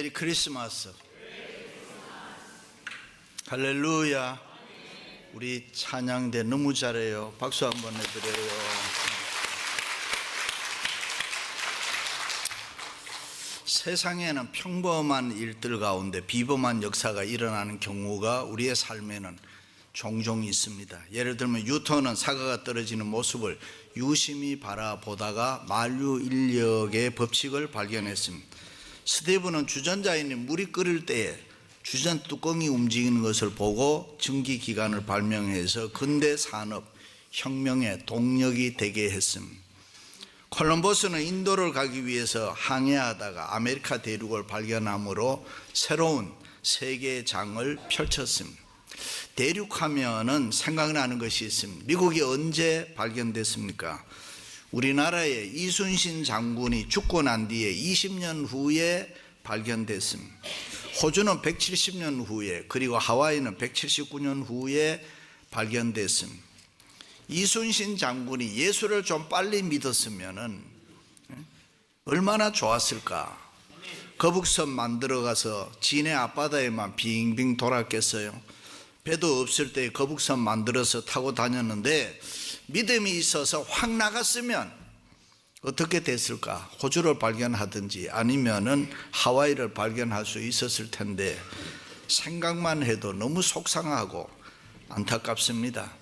메리 크리스마스. 할렐루야. 우리 찬양대 너무 잘해요. 박수 한번 해드려요. 세상에는 평범한 일들 가운데 비범한 역사가 일어나는 경우가 우리의 삶에는 종종 있습니다. 예를 들면 유토는 사과가 떨어지는 모습을 유심히 바라보다가 만유인력의 법칙을 발견했습니다. 스티븐은 주전자에 물이 끓을 때에 주전 뚜껑이 움직이는 것을 보고 증기기관을 발명해서 근대 산업 혁명의 동력이 되게 했습니다. 콜럼버스는 인도를 가기 위해서 항해하다가 아메리카 대륙을 발견함으로 새로운 세계의 장을 펼쳤습니다. 대륙하면은 생각나는 것이 있습니다. 미국이 언제 발견됐습니까? 우리나라의 이순신 장군이 죽고 난 뒤에 20년 후에 발견됐습니다. 호주는 170년 후에, 그리고 하와이는 179년 후에 발견됐습니다. 이순신 장군이 예수를 좀 빨리 믿었으면은 얼마나 좋았을까? 거북선 만들어 가서 진해 앞바다에만 빙빙 돌았겠어요? 배도 없을 때 거북선 만들어서 타고 다녔는데 믿음이 있어서 확 나갔으면 어떻게 됐을까? 호주를 발견하든지 아니면은 하와이를 발견할 수 있었을 텐데 생각만 해도 너무 속상하고 안타깝습니다.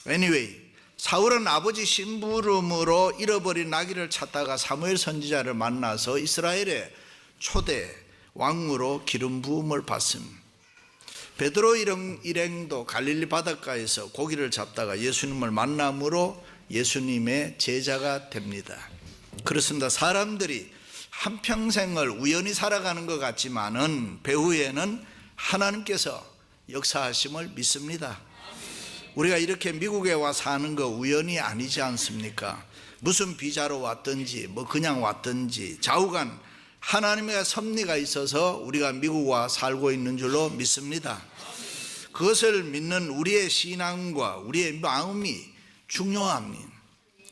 Anyway, 사울은 아버지 심부름으로 잃어버린 나귀를 찾다가 사무엘 선지자를 만나서 이스라엘의 초대 왕으로 기름 부음을 받습니다. 베드로 일행도 갈릴리 바닷가에서 고기를 잡다가 예수님을 만남으로 예수님의 제자가 됩니다. 그렇습니다. 사람들이 한평생을 우연히 살아가는 것 같지만은 배후에는 하나님께서 역사하심을 믿습니다. 우리가 이렇게 미국에 와 사는 거 우연이 아니지 않습니까? 무슨 비자로 왔든지 그냥 왔든지 좌우간 하나님의 섭리가 있어서 우리가 미국 와 살고 있는 줄로 믿습니다. 그것을 믿는 우리의 신앙과 우리의 마음이 중요합니다.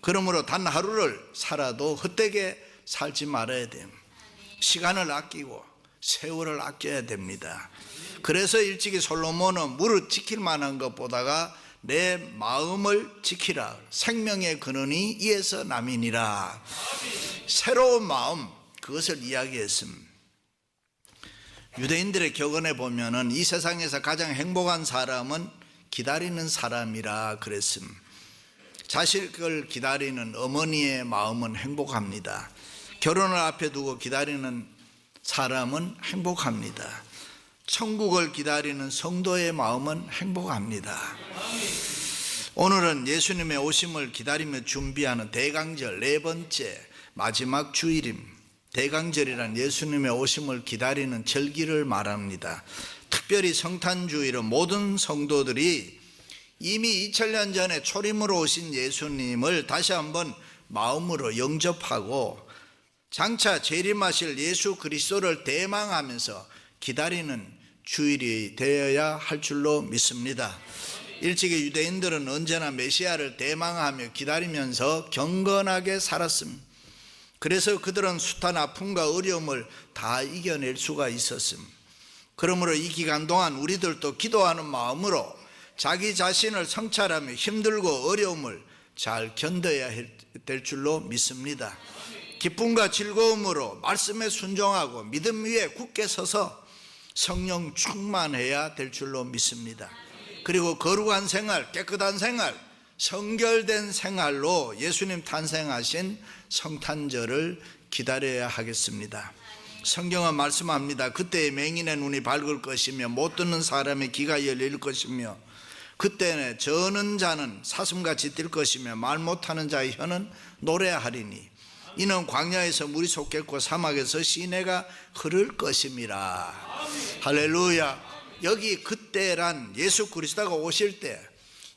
그러므로 단 하루를 살아도 헛되게 살지 말아야 돼요. 시간을 아끼고 세월을 아껴야 됩니다. 그래서 일찍이 솔로몬은 무릇 지킬 만한 것보다가 내 마음을 지키라. 생명의 근원이 이에서 남이니라. 새로운 마음, 그것을 이야기했습니다. 유대인들의 격언에 보면은 이 세상에서 가장 행복한 사람은 기다리는 사람이라 그랬습니다. 자식을 기다리는 어머니의 마음은 행복합니다. 결혼을 앞에 두고 기다리는 사람은 행복합니다. 천국을 기다리는 성도의 마음은 행복합니다. 오늘은 예수님의 오심을 기다리며 준비하는 대강절 네 번째 마지막 주일입니다. 대강절이란 예수님의 오심을 기다리는 절기를 말합니다. 특별히 성탄주일은 모든 성도들이 이미 2000년 전에 초림으로 오신 예수님을 다시 한번 마음으로 영접하고 장차 재림하실 예수 그리스도를 대망하면서 기다리는 주일이 되어야 할 줄로 믿습니다. 일찍이 유대인들은 언제나 메시아를 대망하며 기다리면서 경건하게 살았습니다. 그래서 그들은 숱한 아픔과 어려움을 다 이겨낼 수가 있었습니다. 그러므로 이 기간 동안 우리들도 기도하는 마음으로 자기 자신을 성찰하며 힘들고 어려움을 잘 견뎌야 될 줄로 믿습니다. 기쁨과 즐거움으로 말씀에 순종하고 믿음 위에 굳게 서서 성령 충만해야 될 줄로 믿습니다. 그리고 거룩한 생활, 깨끗한 생활, 성결된 생활로 예수님 탄생하신 성탄절을 기다려야 하겠습니다. 성경은 말씀합니다. 그때의 맹인의 눈이 밝을 것이며 못 듣는 사람의 귀가 열릴 것이며 그때는 저는 자는 사슴같이 뛸 것이며 말 못하는 자의 혀는 노래하리니 이는 광야에서 물이 솟겠고 사막에서 시내가 흐를 것임이라. 할렐루야. 여기 그때란 예수 그리스도가 오실 때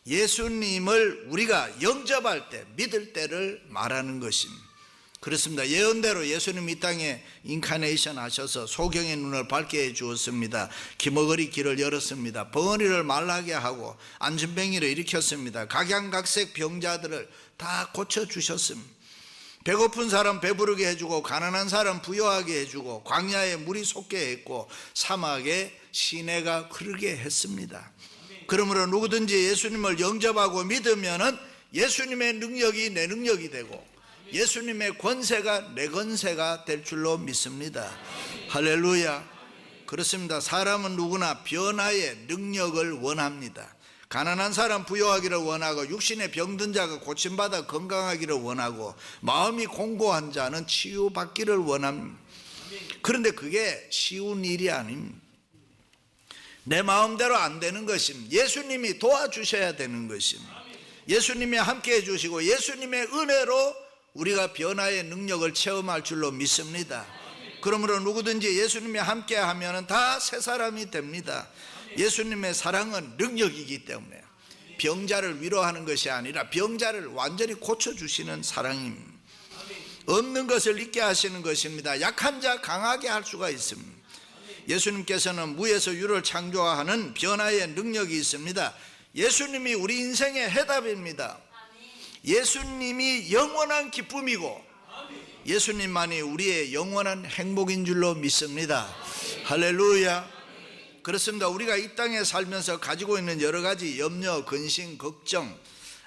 예수님을 우리가 영접할 때 믿을 때를 말하는 것입니다. 그렇습니다. 예언대로 예수님 이 땅에 인카네이션 하셔서 소경의 눈을 밝게 해 주었습니다. 기머거리 길을 열었습니다. 벙어리를 말라게 하고 안진뱅이를 일으켰습니다. 각양각색 병자들을 다 고쳐주셨습니다. 배고픈 사람 배부르게 해주고 가난한 사람 부유하게 해주고 광야에 물이 솟게 했고 사막에 시내가 흐르게 했습니다. 그러므로 누구든지 예수님을 영접하고 믿으면은 예수님의 능력이 내 능력이 되고 예수님의 권세가 내 권세가 될 줄로 믿습니다. 할렐루야. 그렇습니다. 사람은 누구나 변화의 능력을 원합니다. 가난한 사람 부유하기를 원하고 육신의 병든 자가 고침받아 건강하기를 원하고 마음이 공고한 자는 치유받기를 원합니다. 그런데 그게 쉬운 일이 아닙니다. 내 마음대로 안 되는 것입니다. 예수님이 도와주셔야 되는 것입니다. 예수님이 함께 해주시고 예수님의 은혜로 우리가 변화의 능력을 체험할 줄로 믿습니다. 그러므로 누구든지 예수님이 함께 하면 다 새 사람이 됩니다. 예수님의 사랑은 능력이기 때문에 병자를 위로하는 것이 아니라 병자를 완전히 고쳐주시는 사랑입니다. 없는 것을 있게 하시는 것입니다. 약한 자 강하게 할 수가 있습니다. 예수님께서는 무에서 유를 창조하는 변화의 능력이 있습니다. 예수님이 우리 인생의 해답입니다. 예수님이 영원한 기쁨이고 예수님만이 우리의 영원한 행복인 줄로 믿습니다. 할렐루야. 그렇습니다. 우리가 이 땅에 살면서 가지고 있는 여러 가지 염려, 근심, 걱정,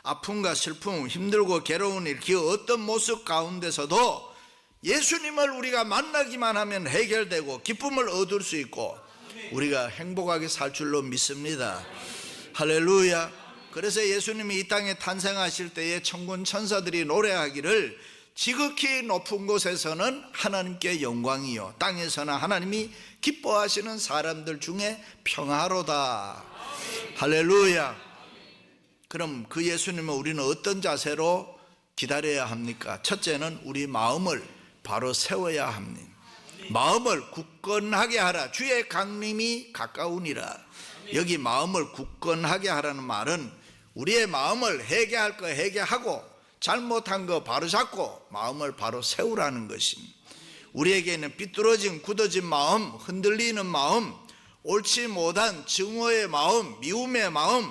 아픔과 슬픔, 힘들고 괴로운 일, 그 어떤 모습 가운데서도 예수님을 우리가 만나기만 하면 해결되고 기쁨을 얻을 수 있고 우리가 행복하게 살 줄로 믿습니다. 할렐루야. 그래서 예수님이 이 땅에 탄생하실 때에 천군 천사들이 노래하기를 지극히 높은 곳에서는 하나님께 영광이요 땅에서는 하나님이 기뻐하시는 사람들 중에 평화로다. 할렐루야. 그럼 그 예수님을 우리는 어떤 자세로 기다려야 합니까? 첫째는 우리 마음을 바로 세워야 합니다. 마음을 굳건하게 하라. 주의 강림이 가까우니라. 여기 마음을 굳건하게 하라는 말은 우리의 마음을 회개할 거 회개하고 잘못한 거 바로 잡고 마음을 바로 세우라는 것입니다. 우리에게는 삐뚤어진 굳어진 마음, 흔들리는 마음, 옳지 못한 증오의 마음, 미움의 마음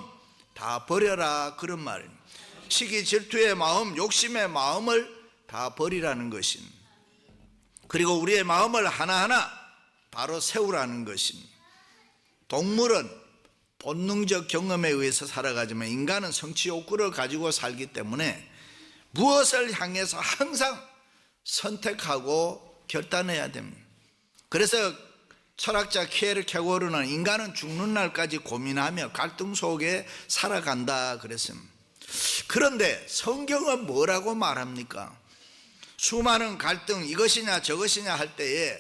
다 버려라 그런 말입니다. 시기 질투의 마음, 욕심의 마음을 다 버리라는 것입니다. 그리고 우리의 마음을 하나하나 바로 세우라는 것입니다. 동물은 본능적 경험에 의해서 살아가지만 인간은 성취 욕구를 가지고 살기 때문에 무엇을 향해서 항상 선택하고 결단해야 됩니다. 그래서 철학자 키에르케고르는 인간은 죽는 날까지 고민하며 갈등 속에 살아간다 그랬습니다. 그런데 성경은 뭐라고 말합니까? 수많은 갈등 이것이냐 저것이냐 할 때에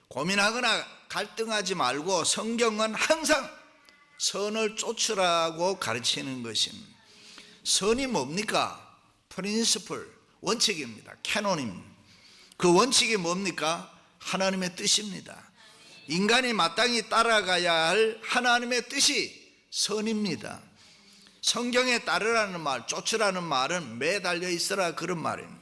고민하거나 갈등하지 말고 성경은 항상 선을 쫓으라고 가르치는 것입니다. 선이 뭡니까? 프린시플, 원칙입니다. 캐논입니다. 그 원칙이 뭡니까? 하나님의 뜻입니다. 인간이 마땅히 따라가야 할 하나님의 뜻이 선입니다. 성경에 따르라는 말, 쫓으라는 말은 매달려 있으라 그런 말입니다.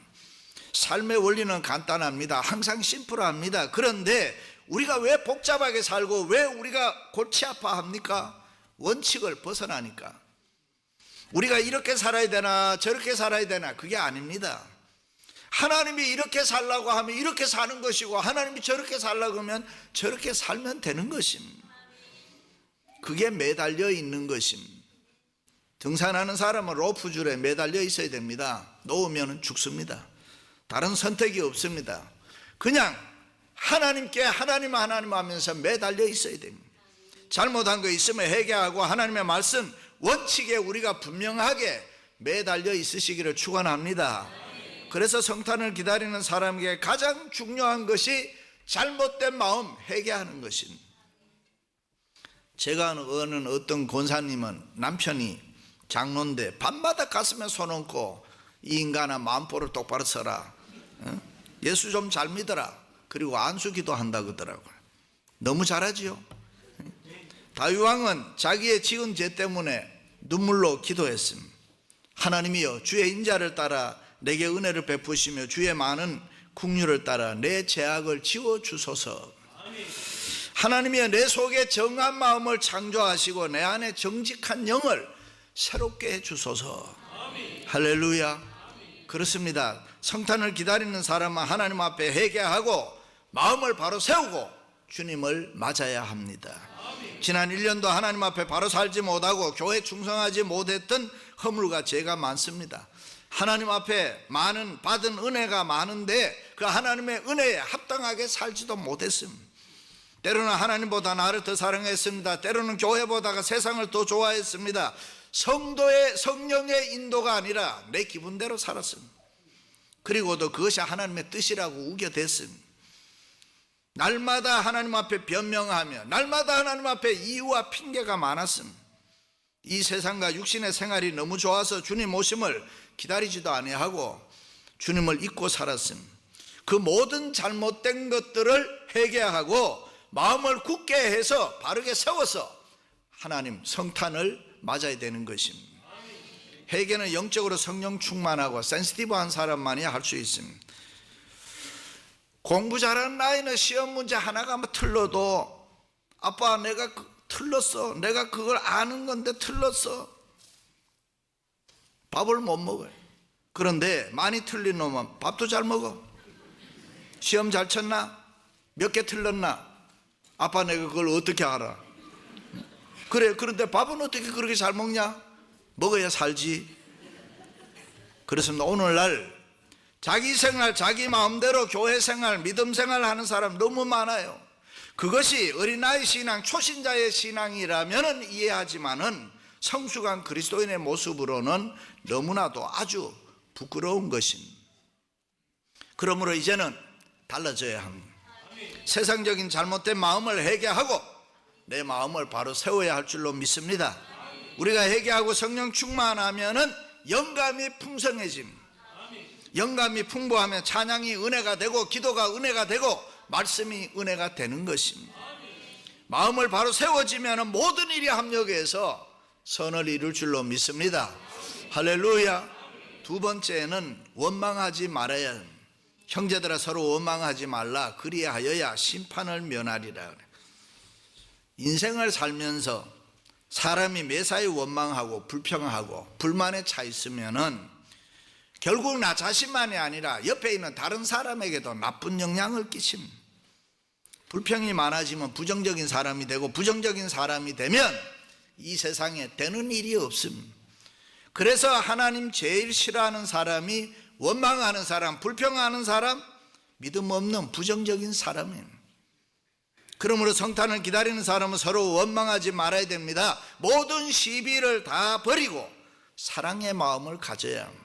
삶의 원리는 간단합니다. 항상 심플합니다. 그런데 우리가 왜 복잡하게 살고 왜 우리가 골치 아파합니까? 원칙을 벗어나니까. 우리가 이렇게 살아야 되나 저렇게 살아야 되나 그게 아닙니다. 하나님이 이렇게 살라고 하면 이렇게 사는 것이고 하나님이 저렇게 살라고 하면 저렇게 살면 되는 것입니다. 그게 매달려 있는 것입니다. 등산하는 사람은 로프줄에 매달려 있어야 됩니다. 놓으면 죽습니다. 다른 선택이 없습니다. 그냥 하나님께 하나님 하면서 매달려 있어야 됩니다. 잘못한 거 있으면 회개하고 하나님의 말씀 원칙에 우리가 분명하게 매달려 있으시기를 축원합니다. 그래서 성탄을 기다리는 사람에게 가장 중요한 것이 잘못된 마음 회개하는 것입니다. 제가 아는 어떤 권사님은 남편이 장로인데 밤마다 가슴에 손 얹고 이 인간아 마음보를 똑바로 서라, 예수 좀 잘 믿어라, 그리고 안수기도 한다고 하더라고요. 너무 잘하지요. 다윗왕은 자기의 지은 죄 때문에 눈물로 기도했습니다. 하나님이여 주의 인자를 따라 내게 은혜를 베푸시며 주의 많은 긍휼을 따라 내 죄악을 지워주소서. 하나님이여 내 속에 정한 마음을 창조하시고 내 안에 정직한 영을 새롭게 해주소서. 할렐루야. 그렇습니다. 성탄을 기다리는 사람은 하나님 앞에 회개하고 마음을 바로 세우고 주님을 맞아야 합니다. 지난 1년도 하나님 앞에 바로 살지 못하고 교회 충성하지 못했던 허물과 죄가 많습니다. 하나님 앞에 많은 받은 은혜가 많은데 그 하나님의 은혜에 합당하게 살지도 못했습니다. 때로는 하나님보다 나를 더 사랑했습니다. 때로는 교회보다가 세상을 더 좋아했습니다. 성도의 성령의 인도가 아니라 내 기분대로 살았습니다. 그리고도 그것이 하나님의 뜻이라고 우겨댔습니다. 날마다 하나님 앞에 변명하며 날마다 하나님 앞에 이유와 핑계가 많았습니다. 이 세상과 육신의 생활이 너무 좋아서 주님 오심을 기다리지도 아니하고 주님을 잊고 살았습니다. 그 모든 잘못된 것들을 회개하고 마음을 굳게 해서 바르게 세워서 하나님 성탄을 맞아야 되는 것입니다. 회개는 영적으로 성령 충만하고 센시티브한 사람만이 할 수 있습니다. 공부 잘하는 나이는 시험 문제 하나가 틀려도 아빠 내가 틀렸어, 내가 그걸 아는 건데 틀렸어, 밥을 못 먹어요. 그런데 많이 틀린 놈은 밥도 잘 먹어. 시험 잘 쳤나? 몇 개 틀렸나? 아빠 내가 그걸 어떻게 알아? 그래, 그런데 밥은 어떻게 그렇게 잘 먹냐? 먹어야 살지. 그렇습니다. 오늘날 자기 생활, 자기 마음대로 교회 생활, 믿음 생활 하는 사람 너무 많아요. 그것이 어린아이 신앙, 초신자의 신앙이라면 이해하지만은 성숙한 그리스도인의 모습으로는 너무나도 아주 부끄러운 것입니다. 그러므로 이제는 달라져야 합니다. 세상적인 잘못된 마음을 회개하고 내 마음을 바로 세워야 할 줄로 믿습니다. 우리가 회개하고 성령 충만하면은 영감이 풍성해집니다. 영감이 풍부하면 찬양이 은혜가 되고 기도가 은혜가 되고 말씀이 은혜가 되는 것입니다. 마음을 바로 세워지면 모든 일이 합력해서 선을 이룰 줄로 믿습니다. 할렐루야. 두 번째는 원망하지 말아야 합니다. 형제들아 서로 원망하지 말라. 그리하여야 심판을 면하리라. 인생을 살면서 사람이 매사에 원망하고 불평하고 불만에 차 있으면은 결국 나 자신만이 아니라 옆에 있는 다른 사람에게도 나쁜 영향을 끼칩니다. 불평이 많아지면 부정적인 사람이 되고 부정적인 사람이 되면 이 세상에 되는 일이 없습니다. 그래서 하나님 제일 싫어하는 사람이 원망하는 사람, 불평하는 사람, 믿음 없는 부정적인 사람입니다. 그러므로 성탄을 기다리는 사람은 서로 원망하지 말아야 됩니다. 모든 시비를 다 버리고 사랑의 마음을 가져야 합니다.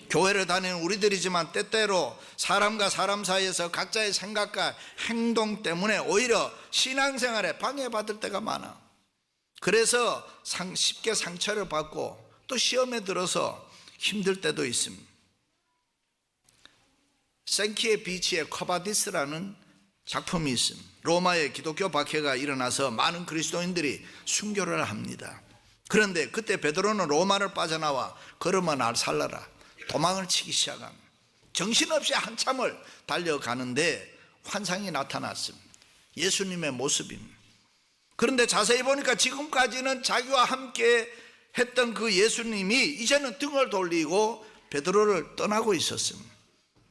교회를 다니는 우리들이지만 때때로 사람과 사람 사이에서 각자의 생각과 행동 때문에 오히려 신앙생활에 방해받을 때가 많아. 그래서 쉽게 상처를 받고 또 시험에 들어서 힘들 때도 있습니다. 생키의 비치의 쿼바디스라는 작품이 있습니다. 로마에 기독교 박해가 일어나서 많은 그리스도인들이 순교를 합니다. 그런데 그때 베드로는 로마를 빠져나와 걸음아 날 살라라 도망을 치기 시작합니다. 정신없이 한참을 달려가는데 환상이 나타났습니다. 예수님의 모습입니다. 그런데 자세히 보니까 지금까지는 자기와 함께 했던 그 예수님이 이제는 등을 돌리고 베드로를 떠나고 있었습니다.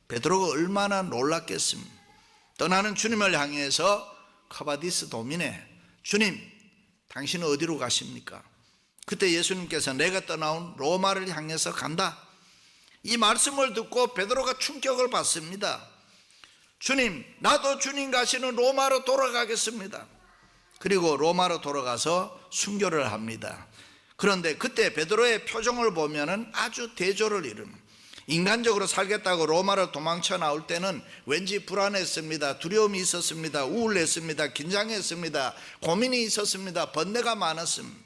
베드로가 얼마나 놀랐겠습니까? 떠나는 주님을 향해서 카바디스 도민에 주님 당신은 어디로 가십니까? 그때 예수님께서 내가 떠나온 로마를 향해서 간다. 이 말씀을 듣고 베드로가 충격을 받습니다. 주님, 나도 주님 가시는 로마로 돌아가겠습니다. 그리고 로마로 돌아가서 순교를 합니다. 그런데 그때 베드로의 표정을 보면은 아주 대조를 이룹니다. 인간적으로 살겠다고 로마로 도망쳐 나올 때는 왠지 불안했습니다. 두려움이 있었습니다. 우울했습니다. 긴장했습니다. 고민이 있었습니다. 번뇌가 많았습니다.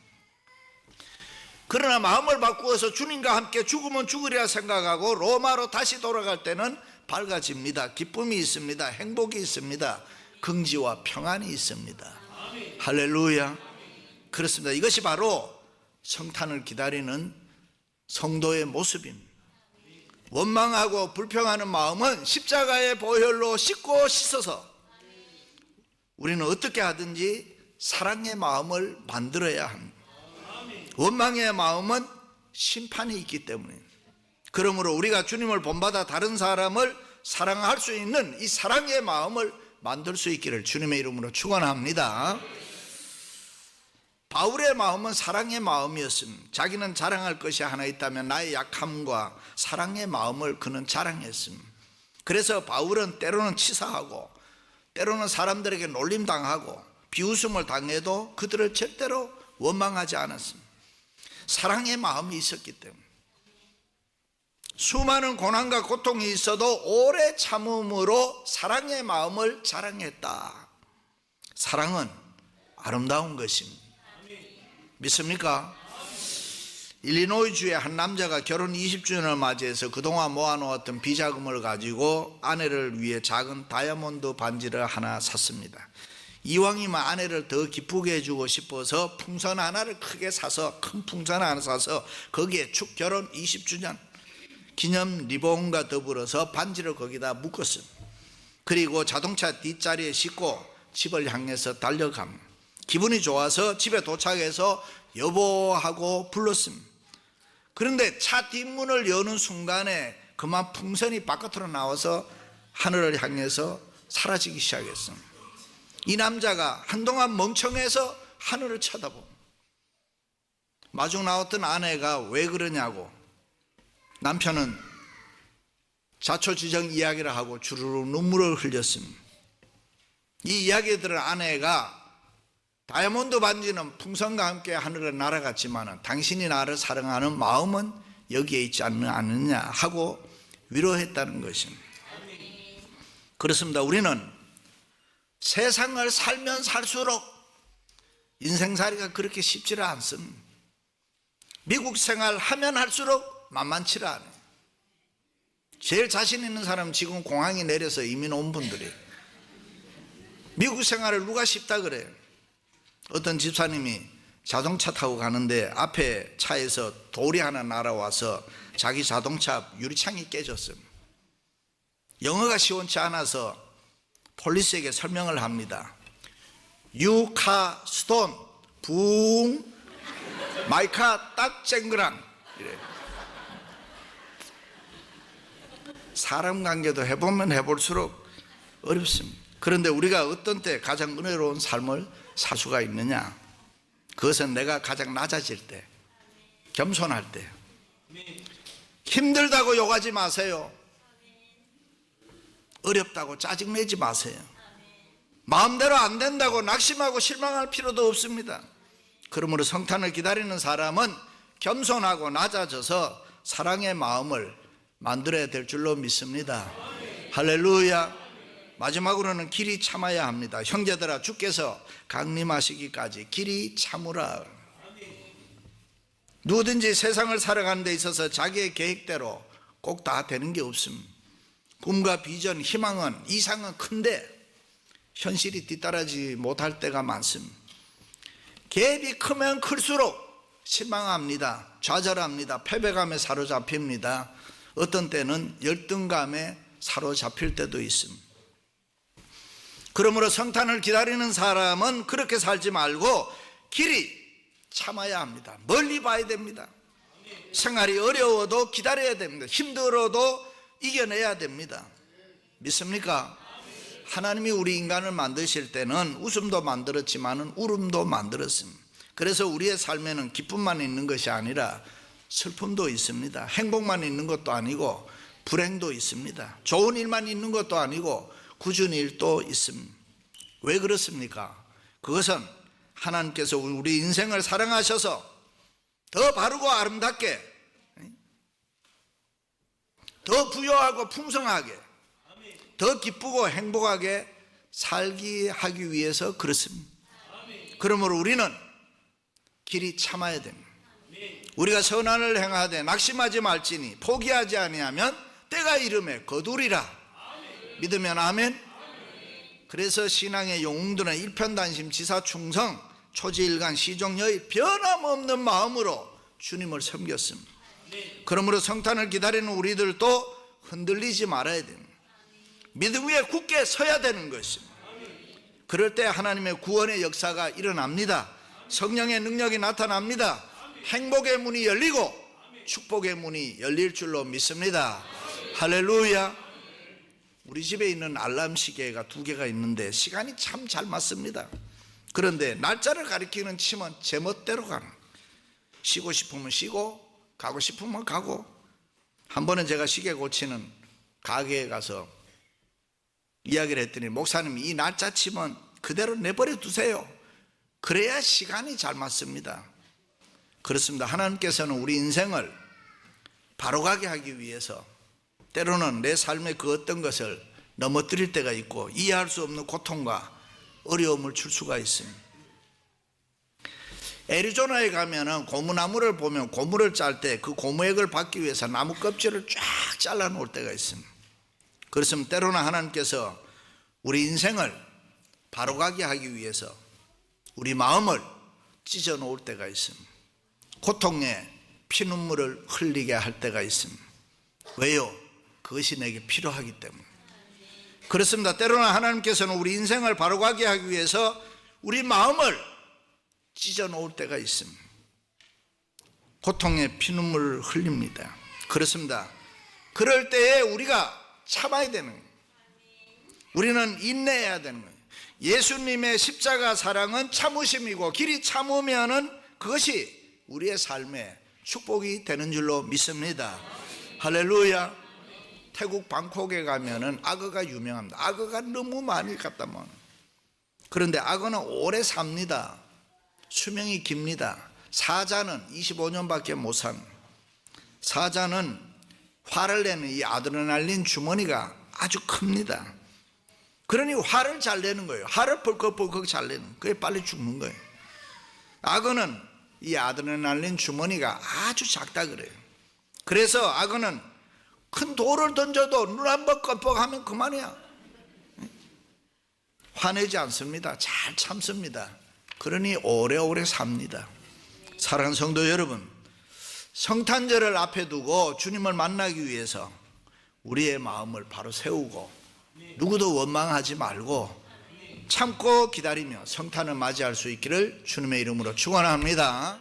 그러나 마음을 바꾸어서 주님과 함께 죽으면 죽으리라 생각하고 로마로 다시 돌아갈 때는 밝아집니다. 기쁨이 있습니다. 행복이 있습니다. 긍지와 평안이 있습니다. 할렐루야. 그렇습니다. 이것이 바로 성탄을 기다리는 성도의 모습입니다. 원망하고 불평하는 마음은 십자가의 보혈로 씻고 씻어서 우리는 어떻게 하든지 사랑의 마음을 만들어야 합니다. 원망의 마음은 심판이 있기 때문에 그러므로 우리가 주님을 본받아 다른 사람을 사랑할 수 있는 이 사랑의 마음을 만들 수 있기를 주님의 이름으로 축원합니다. 바울의 마음은 사랑의 마음이었습니다. 자기는 자랑할 것이 하나 있다면 나의 약함과 사랑의 마음을 그는 자랑했습니다. 그래서 바울은 때로는 치사하고 때로는 사람들에게 놀림당하고 비웃음을 당해도 그들을 절대로 원망하지 않았습니다. 사랑의 마음이 있었기 때문에 수많은 고난과 고통이 있어도 오래 참음으로 사랑의 마음을 자랑했다. 사랑은 아름다운 것입니다. 믿습니까? 일리노이주의 한 남자가 결혼 20주년을 맞이해서 그동안 모아놓았던 비자금을 가지고 아내를 위해 작은 다이아몬드 반지를 하나 샀습니다. 이왕이면 아내를 더 기쁘게 해주고 싶어서 풍선 하나를 크게 사서 큰 풍선 하나 사서 거기에 축 결혼 20주년 기념 리본과 더불어서 반지를 거기다 묶었습니다. 그리고 자동차 뒷자리에 싣고 집을 향해서 달려갑니다. 기분이 좋아서 집에 도착해서 여보하고 불렀습니다. 그런데 차 뒷문을 여는 순간에 그만 풍선이 바깥으로 나와서 하늘을 향해서 사라지기 시작했습니다. 이 남자가 한동안 멍청해서 하늘을 쳐다봅니다. 마중 나왔던 아내가 왜 그러냐고 남편은 자초지정 이야기를 하고 주르륵 눈물을 흘렸습니다. 이 이야기에 들은 아내가 다이아몬드 반지는 풍선과 함께 하늘에 날아갔지만 당신이 나를 사랑하는 마음은 여기에 있지 않느냐 하고 위로했다는 것입니다. 그렇습니다. 우리는 세상을 살면 살수록 인생살이가 그렇게 쉽지를 않습니다. 미국 생활 하면 할수록 만만치를 않아요. 제일 자신 있는 사람은 지금 공항에 내려서 이민 온 분들이 미국 생활을 누가 쉽다 그래요. 어떤 집사님이 자동차 타고 가는데 앞에 차에서 돌이 하나 날아와서 자기 자동차 유리창이 깨졌어요. 영어가 시원치 않아서 폴리스에게 설명을 합니다. You car stone, 붕, my car 딱 쨍그랑 이래. 사람 관계도 해보면 해볼수록 어렵습니다. 그런데 우리가 어떤 때 가장 은혜로운 삶을 살 수가 있느냐? 그것은 내가 가장 낮아질 때, 겸손할 때. 힘들다고 욕하지 마세요. 어렵다고 짜증내지 마세요. 마음대로 안 된다고 낙심하고 실망할 필요도 없습니다. 그러므로 성탄을 기다리는 사람은 겸손하고 낮아져서 사랑의 마음을 만들어야 될 줄로 믿습니다. 할렐루야. 마지막으로는 길이 참아야 합니다. 형제들아, 주께서 강림하시기까지 길이 참으라. 누구든지 세상을 살아가는 데 있어서 자기의 계획대로 꼭 다 되는 게 없습니다. 꿈과 비전, 희망은, 이상은 큰데 현실이 뒤따르지 못할 때가 많습니다. 계획이 크면 클수록 실망합니다. 좌절합니다. 패배감에 사로잡힙니다. 어떤 때는 열등감에 사로잡힐 때도 있습니다. 그러므로 성탄을 기다리는 사람은 그렇게 살지 말고 길이 참아야 합니다. 멀리 봐야 됩니다. 생활이 어려워도 기다려야 됩니다. 힘들어도 이겨내야 됩니다. 믿습니까? 하나님이 우리 인간을 만드실 때는 웃음도 만들었지만 울음도 만들었습니다. 그래서 우리의 삶에는 기쁨만 있는 것이 아니라 슬픔도 있습니다. 행복만 있는 것도 아니고 불행도 있습니다. 좋은 일만 있는 것도 아니고 굳은 일도 있습니다. 왜 그렇습니까? 그것은 하나님께서 우리 인생을 사랑하셔서 더 바르고 아름답게, 더 부유하고 풍성하게, 더 기쁘고 행복하게 살게 하기 위해서 그렇습니다. 그러므로 우리는 길이 참아야 됩니다. 우리가 선한을 행하되 낙심하지 말지니 포기하지 아니하면 때가 이름에 거두리라. 믿으면 아멘. 그래서 신앙의 영웅들은 일편단심, 지사충성, 초지일간, 시종여의 변함없는 마음으로 주님을 섬겼습니다. 그러므로 성탄을 기다리는 우리들도 흔들리지 말아야 됩니다. 믿음 위에 굳게 서야 되는 것입니다. 그럴 때 하나님의 구원의 역사가 일어납니다. 성령의 능력이 나타납니다. 행복의 문이 열리고 축복의 문이 열릴 줄로 믿습니다. 할렐루야. 우리 집에 있는 알람 시계가 2개가 있는데 시간이 참 잘 맞습니다. 그런데 날짜를 가리키는 침은 제멋대로 가는, 쉬고 싶으면 쉬고 가고 싶으면 가고. 한 번은 제가 시계 고치는 가게에 가서 이야기를 했더니 목사님, 이 날짜 침은 그대로 내버려 두세요. 그래야 시간이 잘 맞습니다. 그렇습니다. 하나님께서는 우리 인생을 바로가게 하기 위해서 때로는 내 삶의 그 어떤 것을 넘어뜨릴 때가 있고 이해할 수 없는 고통과 어려움을 줄 수가 있습니다. 애리조나에 가면은 고무나무를 보면 고무를 짤 때 그 고무액을 받기 위해서 나무 껍질을 쫙 잘라 놓을 때가 있습니다. 그렇습니다. 때로는 하나님께서 우리 인생을 바로가게 하기 위해서 우리 마음을 찢어 놓을 때가 있습니다. 고통에 피눈물을 흘리게 할 때가 있습니다. 왜요? 그것이 내게 필요하기 때문에. 그렇습니다. 때로는 하나님께서는 우리 인생을 바로가게 하기 위해서 우리 마음을 찢어 놓을 때가 있습니다. 고통에 피눈물을 흘립니다. 그렇습니다. 그럴 때에 우리가 참아야 되는 거예요. 우리는 인내해야 되는 거예요. 예수님의 십자가 사랑은 참으심이고 길이 참으면은 그것이 우리의 삶의 축복이 되는 줄로 믿습니다. 할렐루야. 태국 방콕에 가면은 악어가 유명합니다. 악어가 너무 많이 갖다 먹어요. 그런데 악어는 오래 삽니다. 수명이 깁니다. 사자는 25년밖에 못 삽니다. 사자는 화를 내는 이 아드레날린 주머니가 아주 큽니다. 그러니 화를 잘 내는 거예요. 화를 벌컥벌컥 잘 내는 거예요. 그게 빨리 죽는 거예요. 악어는 이 아드레날린 주머니가 아주 작다 그래요. 그래서 악어는 큰 돌을 던져도 눈 한번 껌뻑하면 그만이야. 화내지 않습니다. 잘 참습니다. 그러니 오래오래 삽니다. 사랑하는 성도 여러분, 성탄절을 앞에 두고 주님을 만나기 위해서 우리의 마음을 바로 세우고 누구도 원망하지 말고 참고 기다리며 성탄을 맞이할 수 있기를 주님의 이름으로 축원합니다.